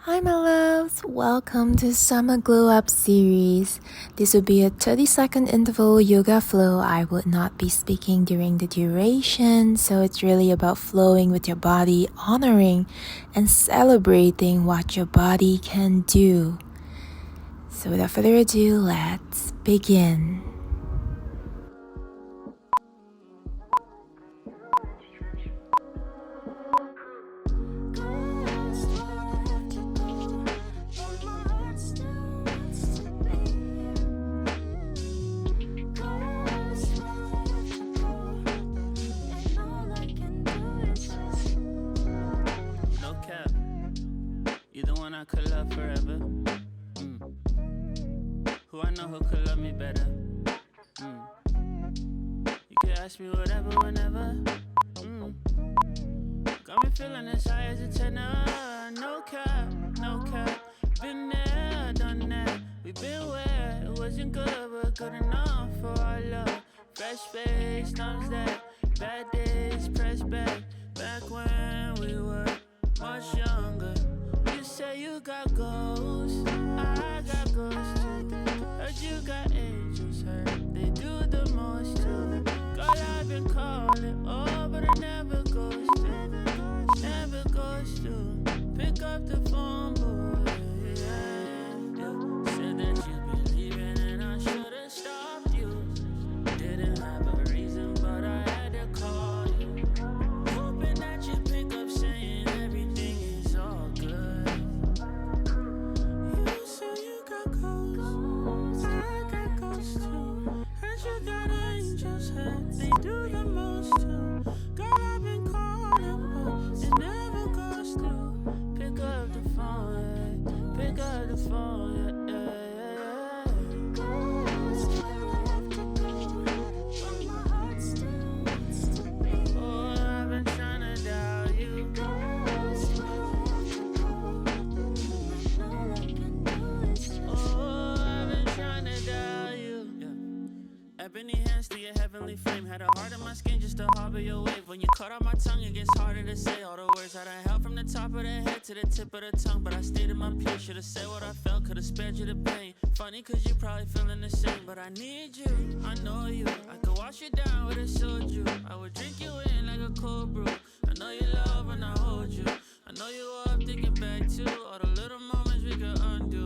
Hi my loves, welcome to Summer Glow Up series. This will be a 30-second interval yoga flow. I would not be speaking during the duration, so it's really about flowing with your body, honoring and celebrating what your body can do. So without further ado, let's begin. I could love forever. Who I know who could love me better. You can ask me whatever, whenever. Got me feeling as high as a tenor. No cap, no cap. Been there, done that. We been where it wasn't good, but good enough for our love. Fresh face, thumbs that. Bad days, press back. Back when we were much younger. You say you got ghosts, I got ghosts too. Heard you got angels, heard they do the most too. Girl, I've been calling, oh, but it never goes to, never goes to. Pick up the phone, boy, yeah. Said that you'd be leaving and I should've stopped you. Didn't have a reason, but I had to call you. Hoping that you pick up saying everything is all good. They do the most too. Girl, I've been calling, but it never goes through. Pick up the phone, yeah. Pick up the phone, yeah. Oh, I've been trying to dial you. Oh, I've been trying to dial you. Yeah. Ebony hands to your heavenly frame. Had a heart in my skin just to harbor your wave. When you cut out my tongue, it gets harder to say all the words that I held from the top of the head to the tip of the tongue. But I stayed in my place. Should've said what I felt, could've spared you the pain. Funny cause you probably feeling the same. But I need you, I know you. I could wash you down with a soju. I would drink you in like a cold brew. I know you love when I hold you. I know you were up thinking back to all the little moments we could undo.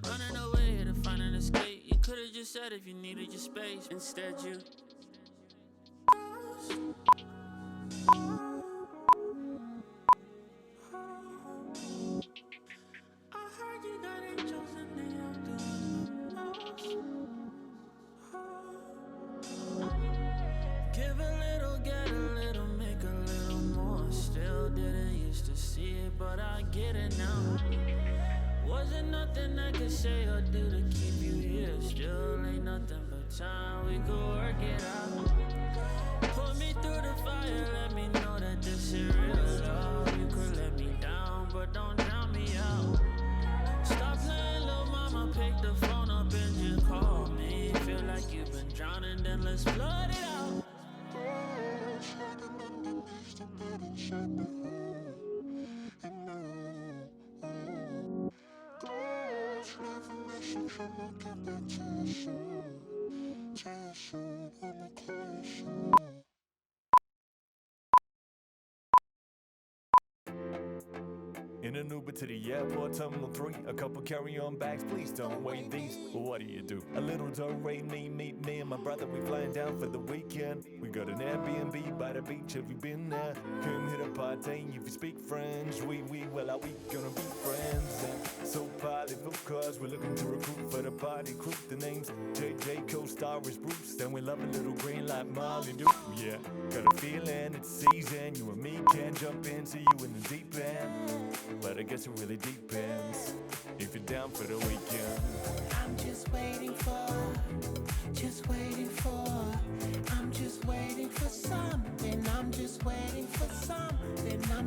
Running away to find an escape. You could've just said if you needed your space. Instead you I heard you got angels and they all do the most. Give a little, get a little, make a little more. Still didn't used to see it, but I get it now. Wasn't nothing I could say or do to keep you here. Still ain't nothing but time, we could work it out. Put me through the fire, let me know that this is real love. You could let me down, but don't drown me out. Stop playing, little mama, pick the phone up and just call me. Feel like you've been drowning, then let's flood it out. In an Uber to the airport, terminal 3. A couple carry-on bags, please don't weigh these. Well, what do? A little do-re, meet me and my brother, we flying down for the weekend. We got an Airbnb by the beach, have you been there? Couldn't hit a party if you speak French. Well, are we gonna be friends? And so powerful cause we're looking to recruit for the party crew. The name's JJ, co-star is Bruce. Then we love a little green like Molly do. Yeah, got a feeling it's season. You and me can jump in, see you in the deep end. But I guess it really depends if you're down for the weekend. I'm just waiting for I'm just waiting for something. I'm just waiting for something. I'm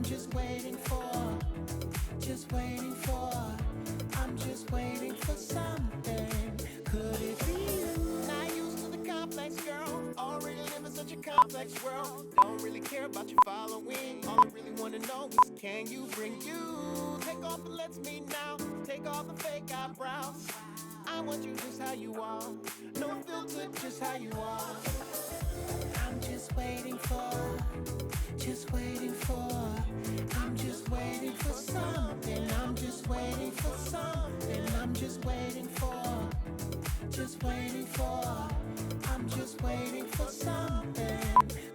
just waiting for I'm just waiting for something. Could it be you? Not used to the complex, girl. Already live in such a complex world. Don't really care about your following. All I really wanna know is, can you bring you? Take off and let's meet now. eyebrows. I want you just how you are. No filter, just how you are. I'm just waiting for, just waiting for. I'm just waiting for something. I'm just waiting for something. I'm just waiting for, just waiting for. I'm just waiting for something.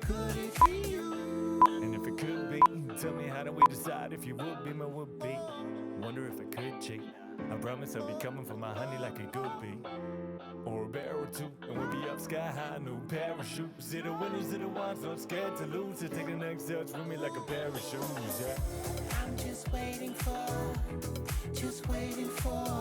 Could it be you? And if it could be, tell me how do we decide if you would be my would-be? Wonder if I could cheat. I promise I'll be coming for my honey like it could be. Or a bear or two, and we'll be up sky high, no parachute. See the winners, see the ones, not scared to lose. So take the next steps with me like a pair of shoes, yeah. I'm just waiting for, just waiting for.